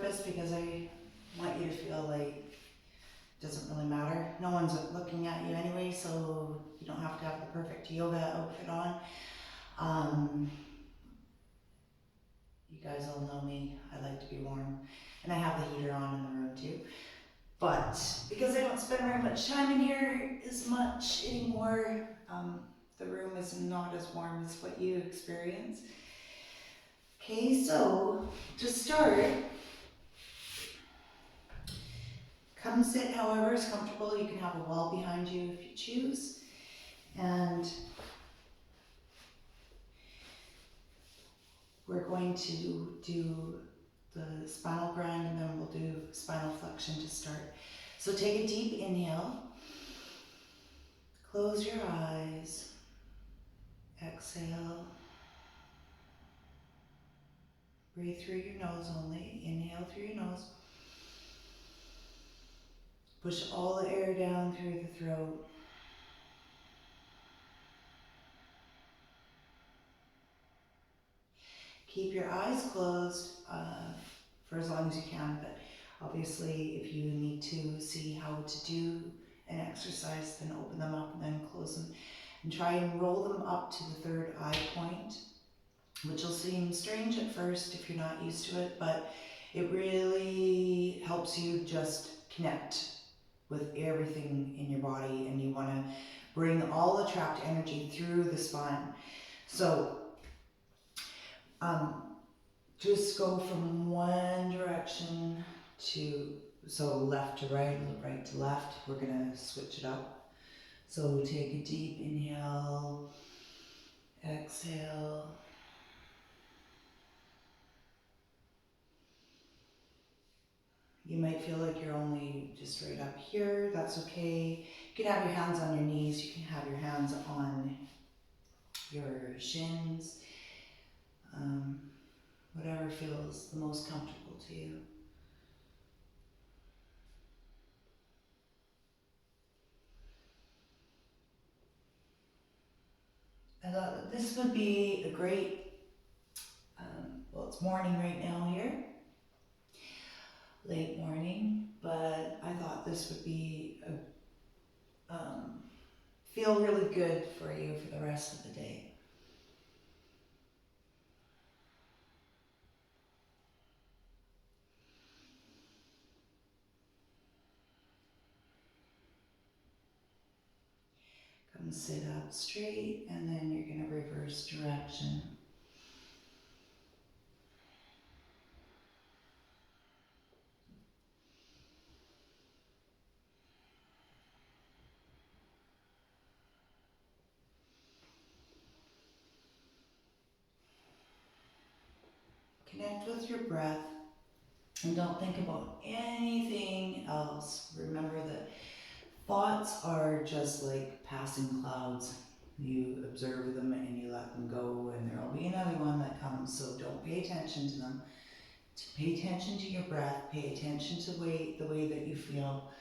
purpose because I want you to feel like it doesn't really matter. No one's looking at you anyway, so you don't have to have the perfect yoga outfit on. You guys all know me, I like to be warm. And I have the heater on in the room too. But because I don't spend very much time in here as much anymore, the room is not as warm as what you experience. Okay, so to start, come sit however is comfortable. You can have a wall behind you if you choose. And we're going to do the spinal grind and then we'll do spinal flexion to start. So take a deep inhale. Close your eyes. Exhale. Breathe through your nose only. Inhale through your nose. Push all the air down through the throat. Keep your eyes closed for as long as you can, but obviously if you need to see how to do an exercise, then open them up and then close them. And try and roll them up to the third eye point, which will seem strange at first if you're not used to it, but it really helps you just connect with everything in your body, and you want to bring all the trapped energy through the spine. So just go from one direction to, so left to right, right to left. We're going to switch it up. So take a deep inhale, exhale. You might feel like you're only just right up here. That's okay. You can have your hands on your knees. You can have your hands on your shins. Whatever feels the most comfortable to you. I thought that this would be a great, well, it's morning right now here, late morning, but I thought this would be feel really good for you for the rest of the day. Come sit up straight, and then you're going to reverse direction. Connect with your breath and don't think about anything else. Remember that thoughts are just like passing clouds. You observe them and you let them go, and there will be another one that comes, so don't pay attention to them. Pay attention to your breath, pay attention to the way that you feel,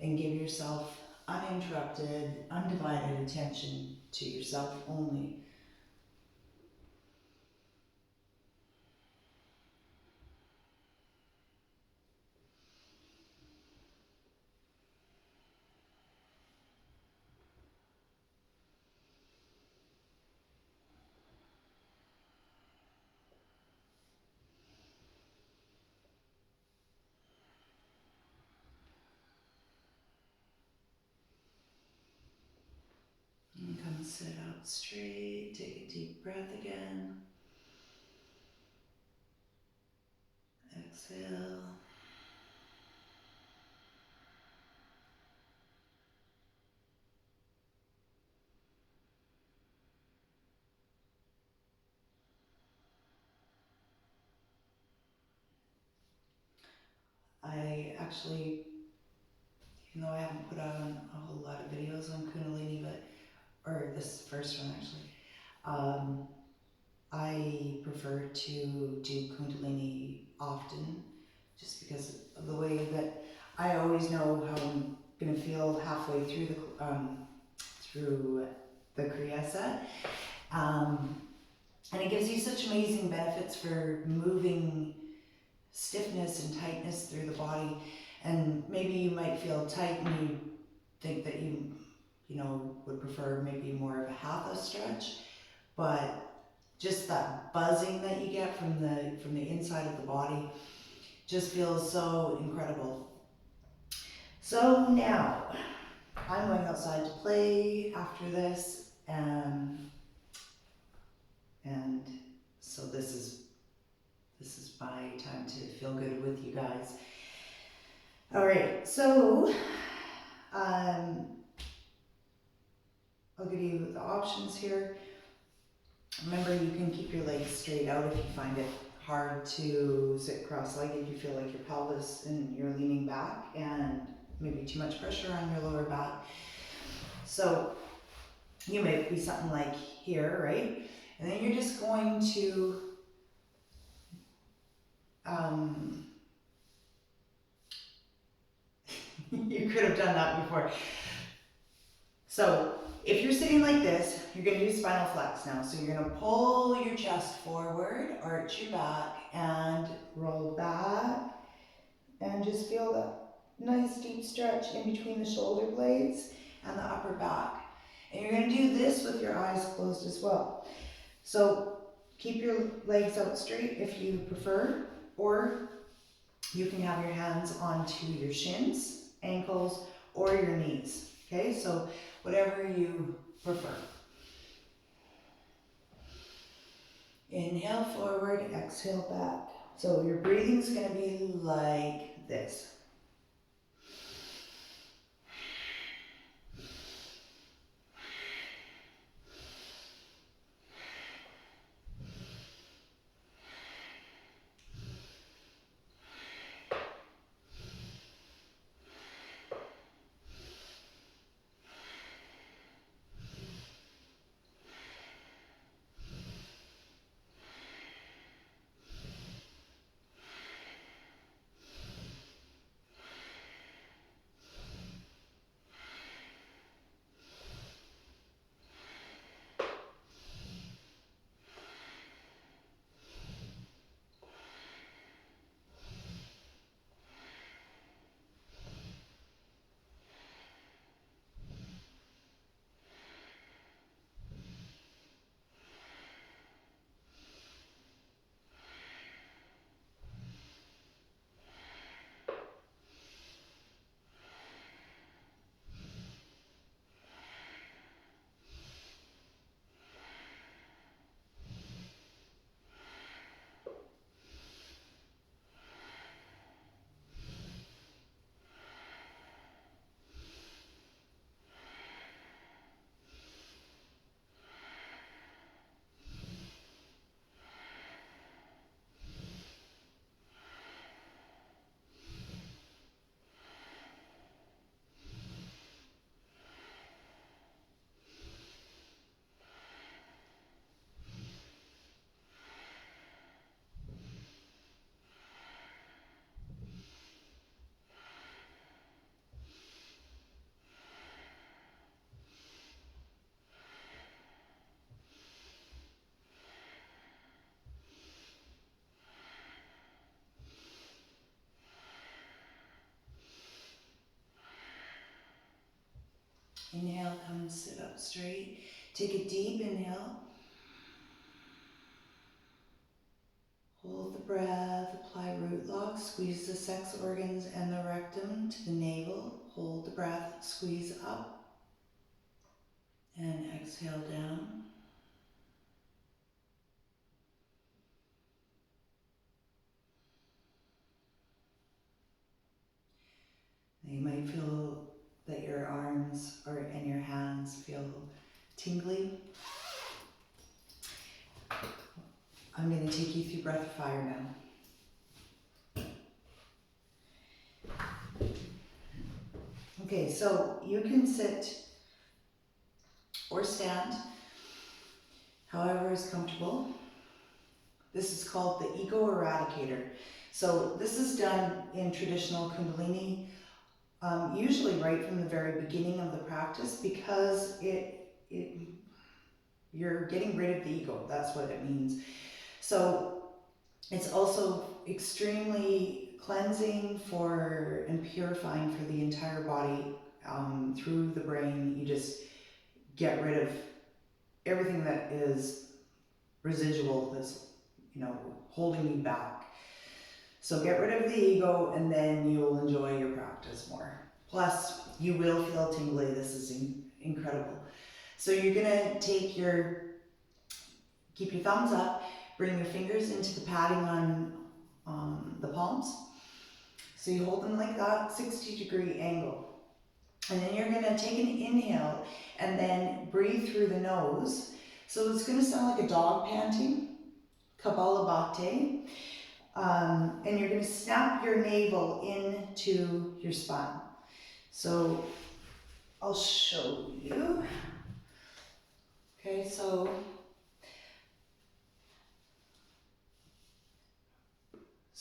and give yourself uninterrupted, undivided attention to yourself only. And come sit up straight, take a deep breath again. Exhale. I actually, even though I haven't put out a whole lot of videos on kundalini, or this first one actually, I prefer to do kundalini often, just because of the way that I always know how I'm going to feel halfway through the Kriya set. And it gives you such amazing benefits for moving stiffness and tightness through the body. And maybe you might feel tight and you think that you know, would prefer maybe more of a half a stretch, but just that buzzing that you get from the inside of the body just feels so incredible. So now I'm going outside to play after this, and so this is my time to feel good with you guys. All right, so I'll give you the options here. Remember, you can keep your legs straight out if you find it hard to sit cross-legged. You feel like your pelvis and you're leaning back and maybe too much pressure on your lower back. So you may be something like here, right? And then you're just going to you could have done that before. So if you're sitting like this, you're going to do spinal flex now. So you're going to pull your chest forward, arch your back, and roll back. And just feel that nice deep stretch in between the shoulder blades and the upper back. And you're going to do this with your eyes closed as well. So keep your legs out straight if you prefer, or you can have your hands onto your shins, ankles, or your knees. Okay, so whatever you prefer. Inhale forward, exhale back. So your breathing's going to be like this. Inhale, come sit up straight. Take a deep inhale. Hold the breath, apply root lock, squeeze the sex organs and the rectum to the navel. Hold the breath, squeeze up, and exhale down. You might feel that your arms and your hands feel tingly. I'm going to take you through breath of fire now. Okay, so you can sit or stand, however is comfortable. This is called the ego eradicator. So this is done in traditional kundalini, usually right from the very beginning of the practice, because you're getting rid of the ego. That's what it means. So It's also extremely cleansing for and purifying for the entire body. Through the brain, you just get rid of everything that is residual, that's, you know, holding you back. So get rid of the ego, and then you'll enjoy your practice more. Plus, you will feel tingly. This is incredible. So you're gonna keep your thumbs up, bring your fingers into the padding on the palms. So you hold them like that, 60-degree angle. And then you're gonna take an inhale and then breathe through the nose. So it's gonna sound like a dog panting, Kapalabhati. And you're gonna snap your navel into your spine. So I'll show you. Okay, so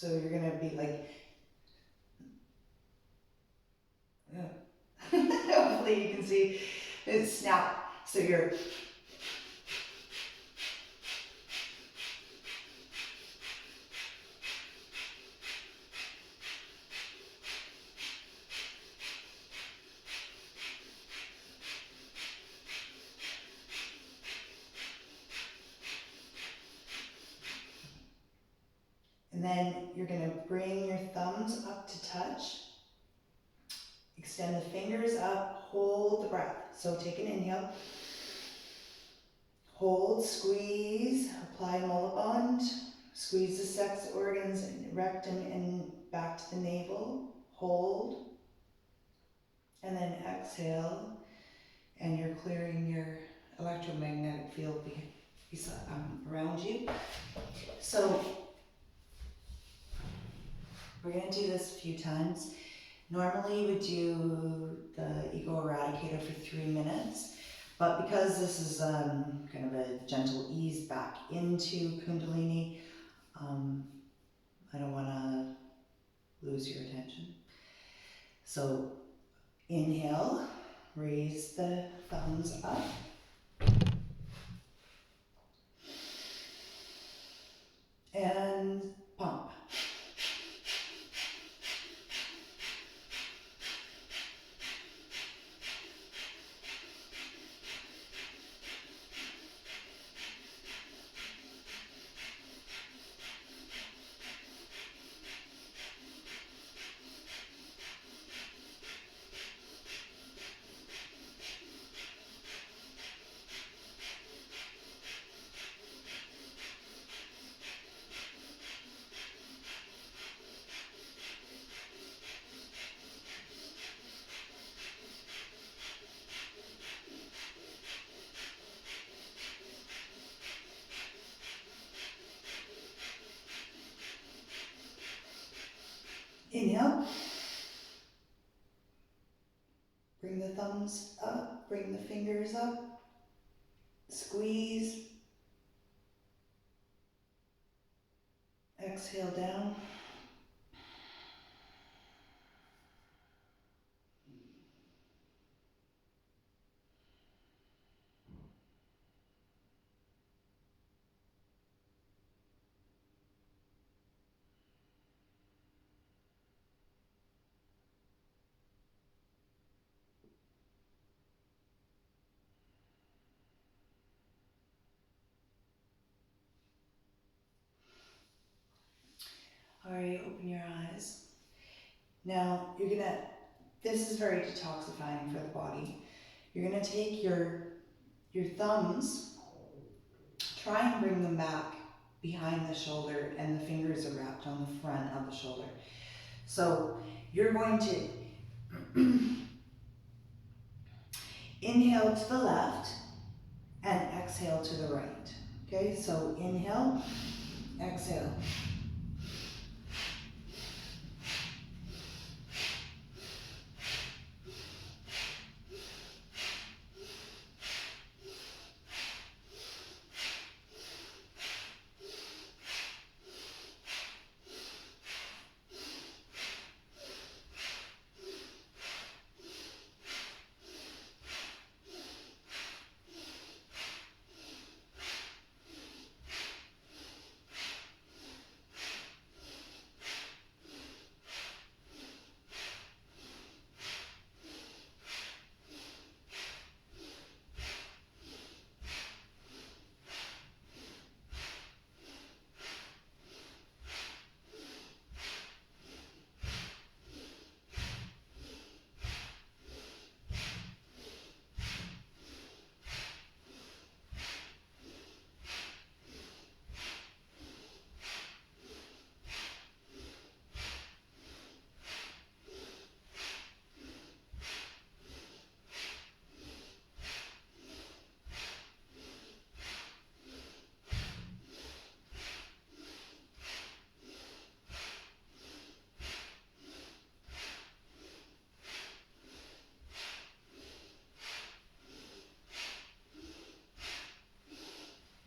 you're gonna be like, hopefully you can see it snap. So you're, and then you're gonna bring your thumbs up to touch. Extend the fingers up, hold the breath. So take an inhale. Hold, squeeze, apply Mulaband. Squeeze the sex organs, rectum and back to the navel. Hold. And then exhale. And you're clearing your electromagnetic field around you. So we're going to do this a few times. Normally we do the ego eradicator for 3 minutes, but because this is kind of a gentle ease back into kundalini, I don't want to lose your attention. So inhale, raise the thumbs up. And pump. Inhale. Bring the thumbs up, bring the fingers up. Squeeze. Exhale down. All right, open your eyes. Now this is very detoxifying for the body. You're gonna take your thumbs, try and bring them back behind the shoulder, and the fingers are wrapped on the front of the shoulder. So you're going to inhale to the left and exhale to the right. Okay, so inhale, exhale.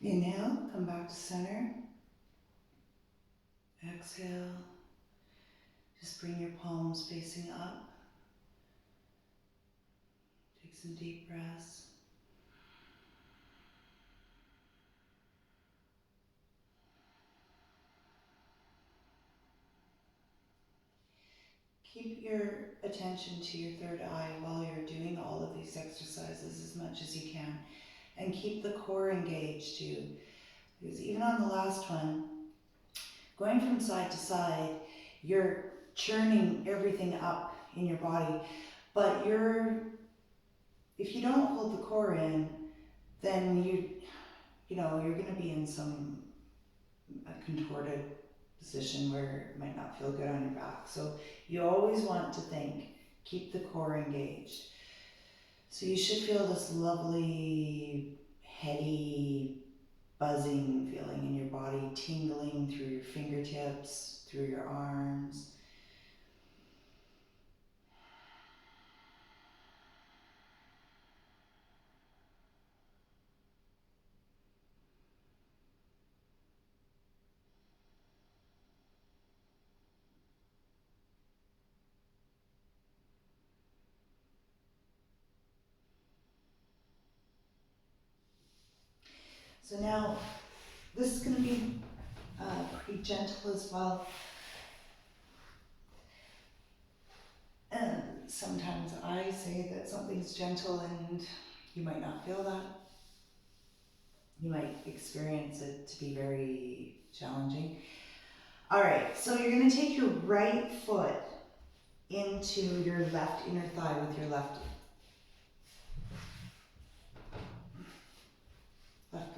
Inhale, come back to center. Exhale, just bring your palms facing up. Take some deep breaths. Keep your attention to your third eye while you're doing all of these exercises as much as you can. And keep the core engaged too. Because even on the last one, going from side to side, you're churning everything up in your body. But if you don't hold the core in, then you're going to be in a contorted position where it might not feel good on your back. So you always want to keep the core engaged. So you should feel this lovely, heady, buzzing feeling in your body, tingling through your fingertips, through your arms. So now, this is going to be pretty gentle as well. And sometimes I say that something's gentle and you might not feel that. You might experience it to be very challenging. All right, so you're going to take your right foot into your left inner thigh with your left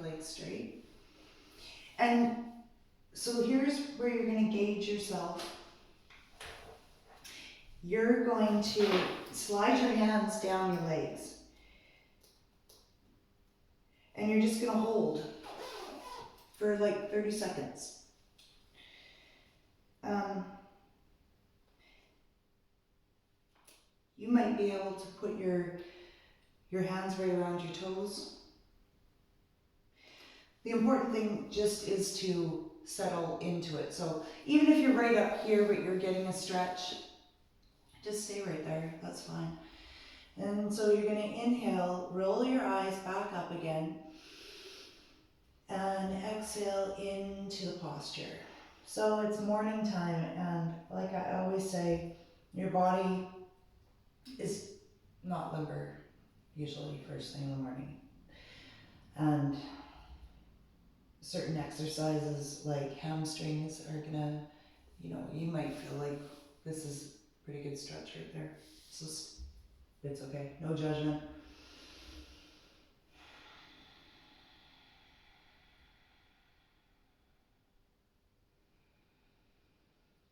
leg straight. And so here's where you're going to gauge yourself. You're going to slide your hands down your legs. And you're just going to hold for like 30 seconds. You might be able to put your hands right around your toes. The important thing just is to settle into it. So even if you're right up here but you're getting a stretch, just stay right there, that's fine. And so you're going to inhale, roll your eyes back up again, and exhale into the posture. So it's morning time, and like I always say, your body is not limber usually first thing in the morning. And certain exercises like hamstrings are gonna, you might feel like this is a pretty good stretch right there. So it's okay, no judgment.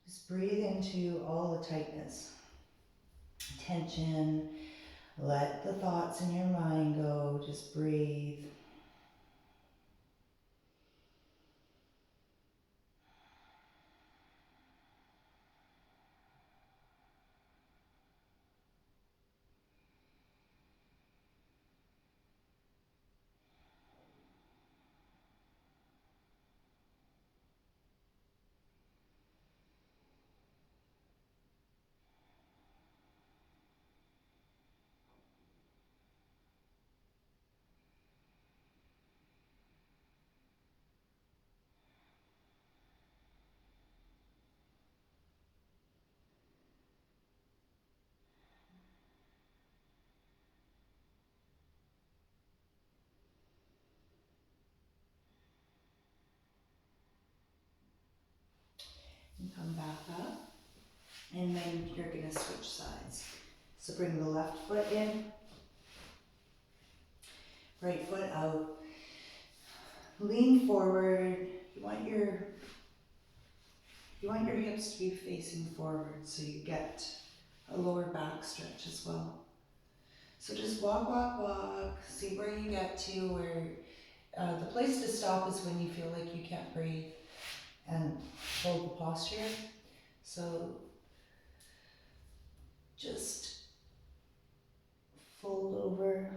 Just breathe into all the tightness, tension. Let the thoughts in your mind go. Just breathe. And come back up. And then you're going to switch sides. So bring the left foot in, right foot out. Lean forward. You want your hips to be facing forward so you get a lower back stretch as well. So just walk, walk, walk. See where you get to, where the place to stop is when you feel like you can't breathe, and hold the posture. So just fold over.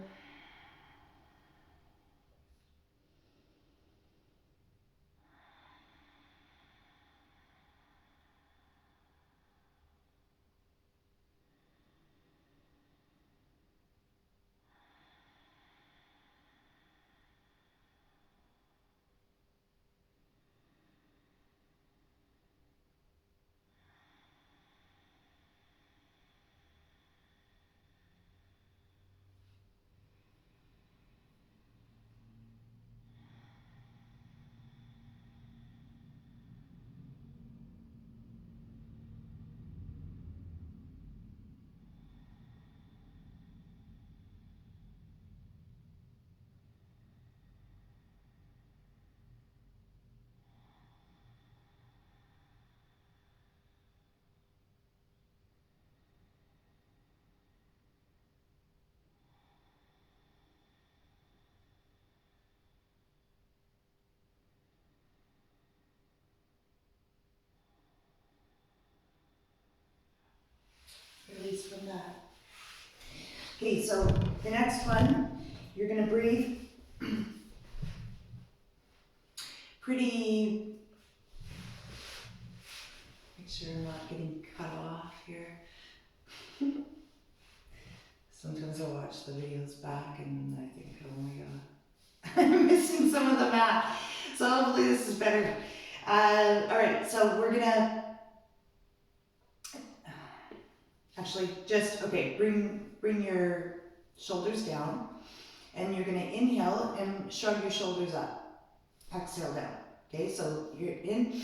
Okay, so the next one, you're gonna breathe pretty, make sure I'm not getting cut off here. Sometimes I watch the videos back and I think, oh my god, I'm missing some of the mat. So hopefully this is better. All right, so we're gonna actually just, okay, bring your shoulders down, and you're gonna inhale and shrug your shoulders up. Exhale down. Okay, so you're in.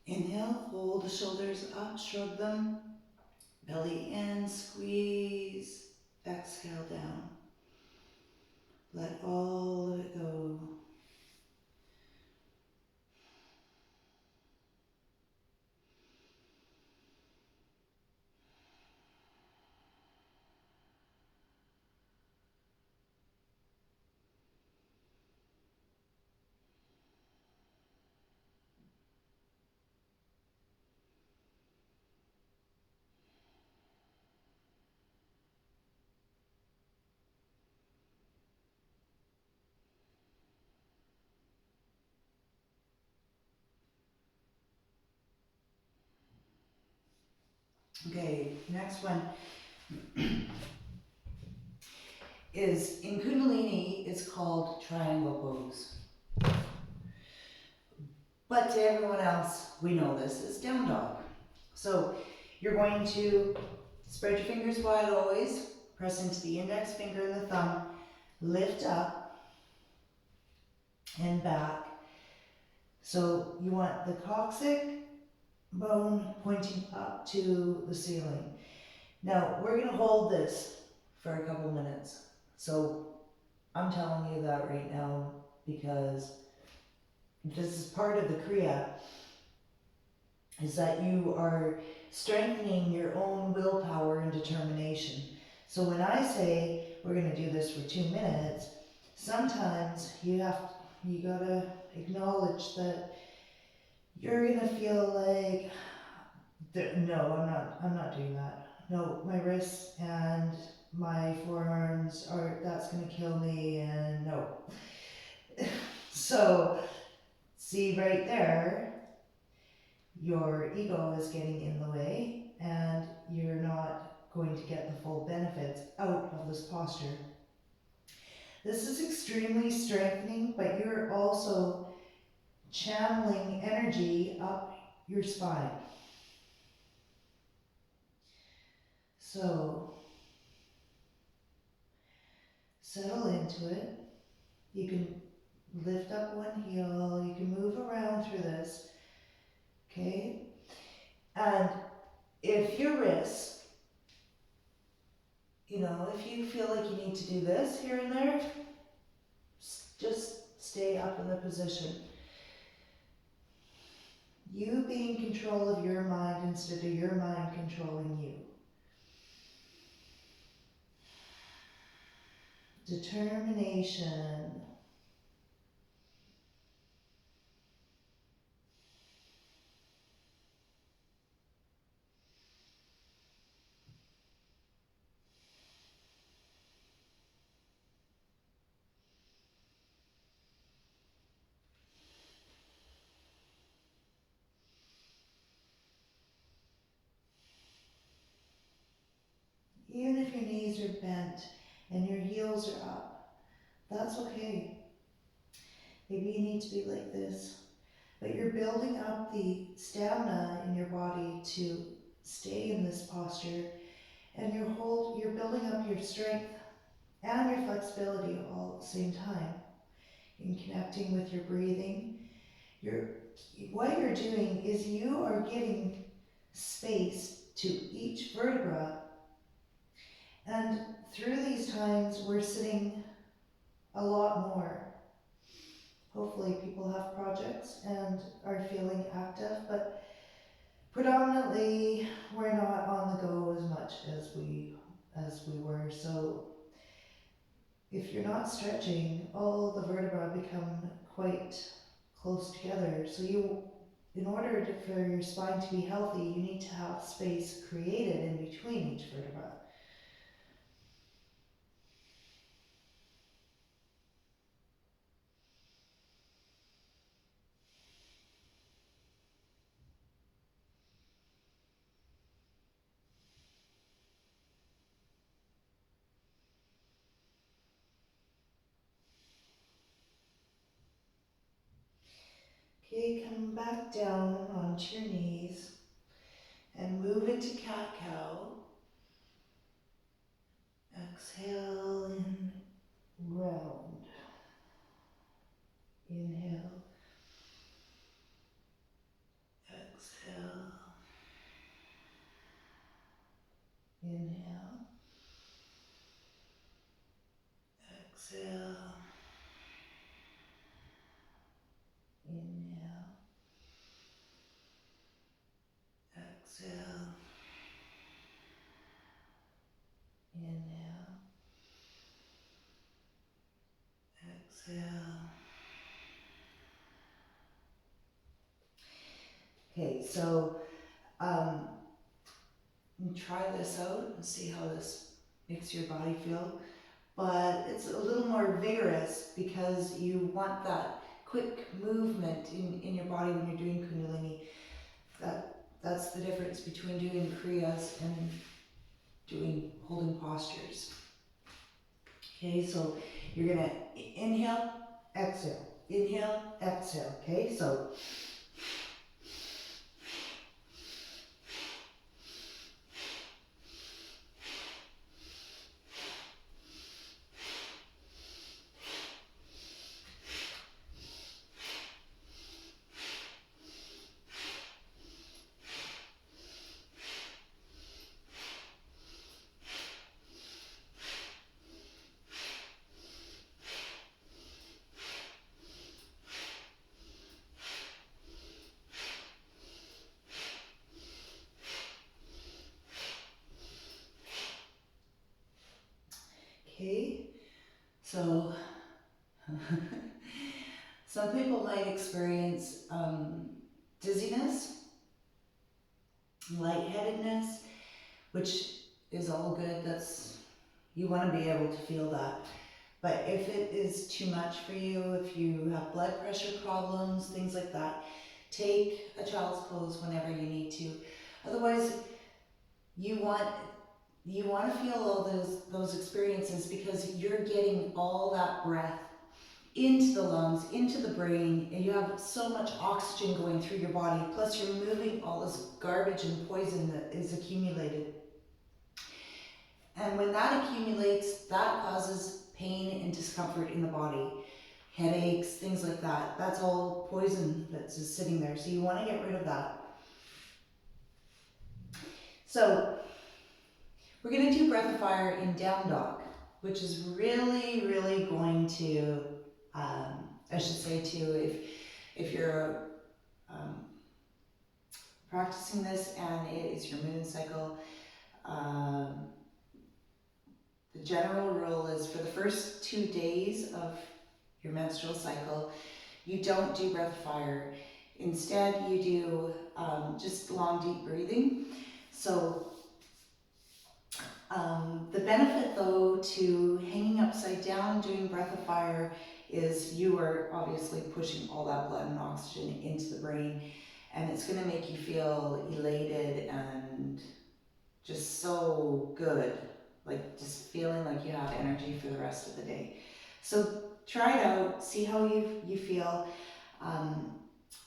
Inhale, hold the shoulders up, shrug them. Belly in, squeeze. Exhale down. Let all of it go. Okay, next one is in Kundalini, it's called triangle pose. But to everyone else, we know this is down dog. So you're going to spread your fingers wide always, press into the index finger and the thumb, lift up and back. So you want the coccyx bone pointing up to the ceiling. Now we're going to hold this for a couple minutes. So I'm telling you that right now because this is part of the Kriya, is that you are strengthening your own willpower and determination. So when I say we're going to do this for 2 minutes, sometimes you gotta acknowledge that you're gonna feel like, no, I'm not doing that. No, my wrists and my forearms that's gonna kill me, and no. So, see right there, your ego is getting in the way and you're not going to get the full benefits out of this posture. This is extremely strengthening, but you're also channeling energy up your spine. So, settle into it. You can lift up one heel, you can move around through this, okay? And if your wrists, if you feel like you need to do this here and there, just stay up in the position. You be in control of your mind instead of your mind controlling you. Determination. bent and your heels are up. That's okay. Maybe you need to be like this, but you're building up the stamina in your body to stay in this posture, and you're building up your strength and your flexibility all at the same time. In connecting with your breathing, what you're doing is you are giving space to each vertebra, and through these times we're sitting a lot more. Hopefully people have projects and are feeling active, but predominantly we're not on the go as much as we were. So if you're not stretching, all the vertebrae become quite close together. So in order for your spine to be healthy, you need to have space created in between each vertebra. Okay, come back down onto your knees and move into cat-cow. Exhale in, round. Inhale. Exhale. Inhale. Exhale. Inhale. Exhale. Inhale. Exhale. Okay, so try this out and see how this makes your body feel. But it's a little more vigorous because you want that quick movement in your body when you're doing kundalini. That's the difference between doing kriyas and doing holding postures. Okay, so you're gonna inhale, exhale, inhale, exhale. Okay, so okay, so some people might experience dizziness, lightheadedness, which is all good. You want to be able to feel that. But if it is too much for you, if you have blood pressure problems, things like that, take a child's pose whenever you need to. Otherwise, you want to feel all those experiences because you're getting all that breath into the lungs, into the brain, and you have so much oxygen going through your body, plus you're moving all this garbage and poison that is accumulated. And when that accumulates, that causes pain and discomfort in the body, headaches, things like that. That's all poison that's just sitting there, so you want to get rid of that. So we're going to do breath of fire in down dog, which is really, really going to, I should say too, if you're practicing this and it is your moon cycle, the general rule is for the first 2 days of your menstrual cycle, you don't do breath of fire. Instead, you do just long, deep breathing. So the benefit though to hanging upside down doing breath of fire is you are obviously pushing all that blood and oxygen into the brain, and it's going to make you feel elated and just so good. like just feeling like you have energy for the rest of the day. So try it out, see how you feel.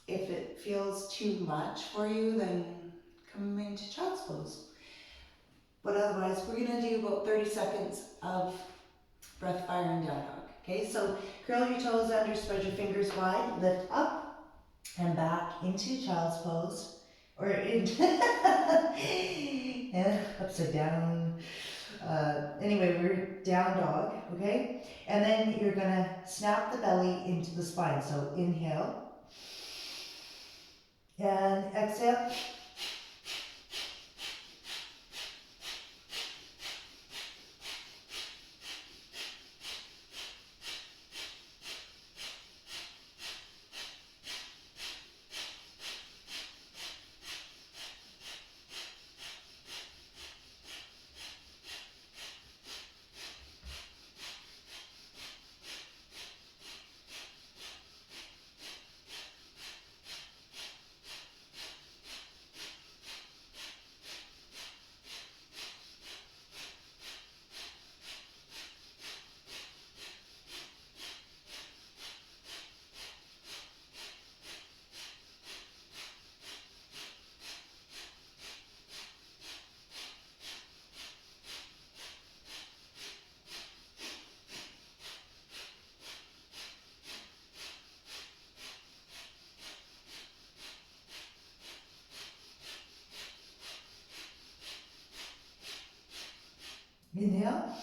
If it feels too much for you, then come into child's pose. But otherwise, we're gonna do about 30 seconds of breath, fire, and down dog. Okay, so curl your toes under, spread your fingers wide, lift up and back into child's pose, or into and upside down. Anyway, we're down dog, okay? And then you're gonna snap the belly into the spine. So inhale and exhale. Inhale.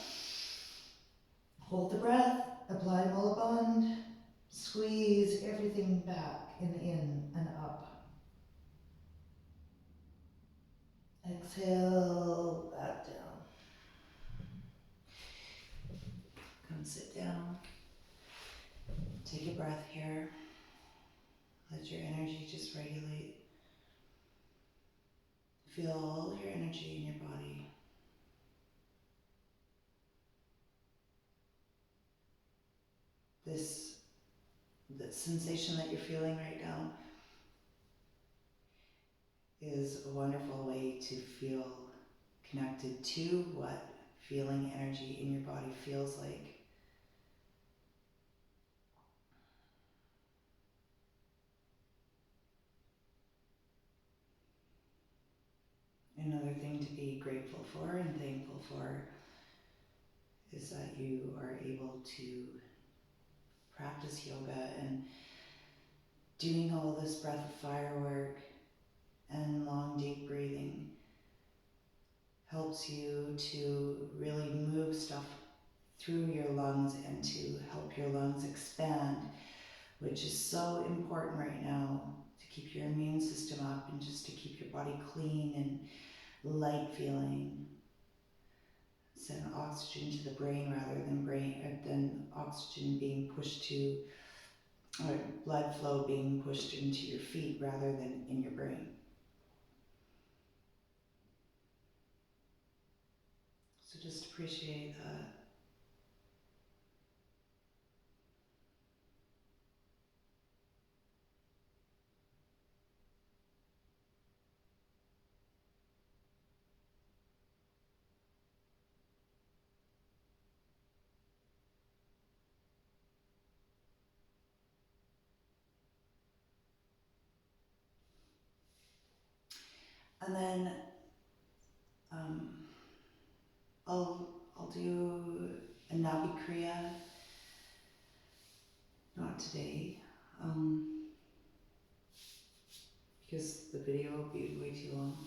Hold the breath. Apply Mula Bond. Squeeze everything back and in and up. Exhale, back down. Come sit down. Take a breath here. Let your energy just regulate. Feel all your energy in your body. The sensation that you're feeling right now is a wonderful way to feel connected to what feeling energy in your body feels like. Another thing to be grateful for and thankful for is that you are able to practice yoga, and doing all this breath of fire work and long deep breathing helps you to really move stuff through your lungs and to help your lungs expand, which is so important right now to keep your immune system up and just to keep your body clean and light feeling. Send oxygen to the brain rather than oxygen being pushed to, or blood flow being pushed into your feet rather than in your brain. So just appreciate that. And then um, I'll do a Nabi Kriya, not today, because the video will be way too long.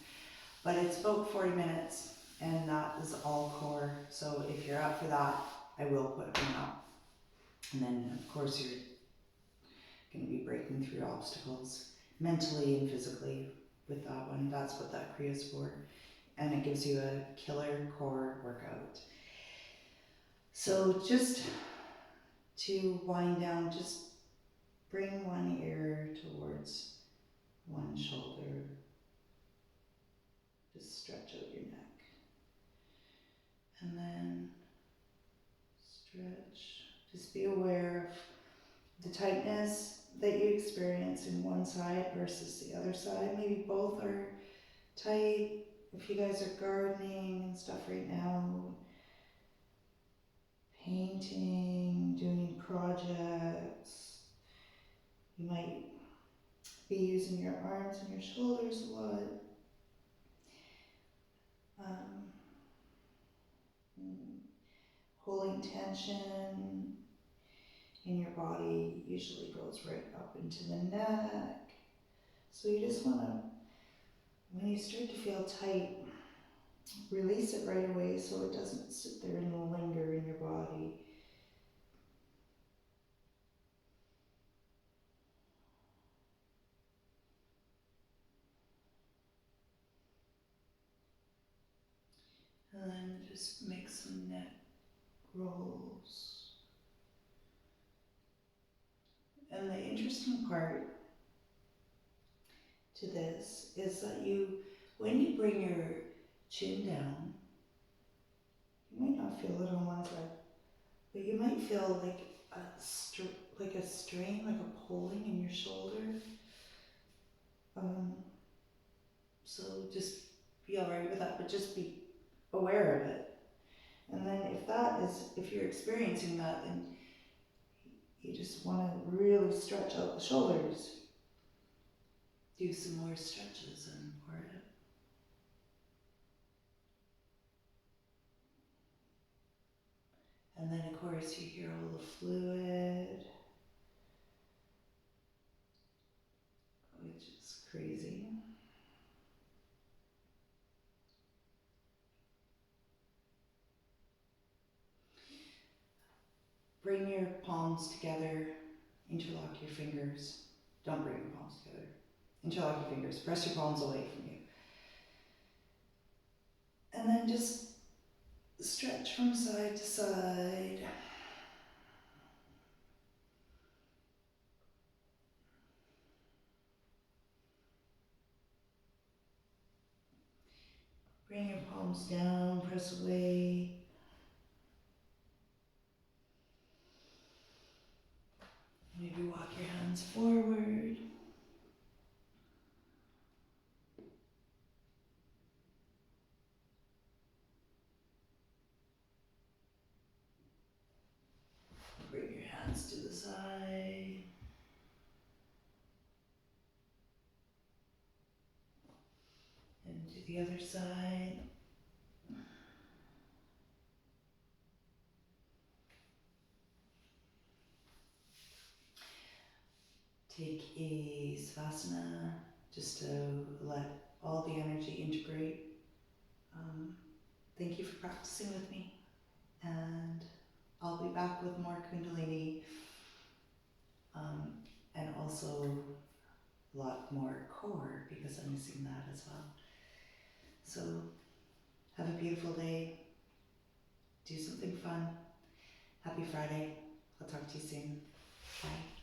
But it's about 40 minutes, and that is all core. So if you're up for that, I will put one up. And then, of course, you're going to be breaking through obstacles mentally and physically with that one. That's what that Kriya is for. And it gives you a killer core workout. So just to wind down, just bring one ear towards one shoulder. Just stretch out your neck. And then stretch. Just be aware of the tightness that you experience in one side versus the other side. Maybe both are tight. If you guys are gardening and stuff right now, painting, doing projects. You might be using your arms and your shoulders a lot. Holding tension in your body usually goes right up into the neck. So you just want to, when you start to feel tight, release it right away so it doesn't sit there and linger in your body. And then just make some neck rolls. And the interesting part to this is that when you bring your chin down, you might not feel it on one side, but you might feel like a strain, like a pulling in your shoulder. So just be alright with that, but just be aware of it. And then if you're experiencing that, then you just want to really stretch out the shoulders. Do some more stretches and pour it out. And then of course you hear all the fluid, which is crazy. Bring your palms together, interlock your fingers. Don't bring your palms together. Interlock your fingers, press your palms away from you. And then just stretch from side to side. Bring your palms down, press away. Maybe walk your hands forward. Bring your hands to the side. And to the other side. Take a savasana just to let all the energy integrate. Thank you for practicing with me, and I'll be back with more kundalini and also a lot more core because I'm missing that as well. So have a beautiful day. Do something fun. Happy Friday. I'll talk to you soon. Bye.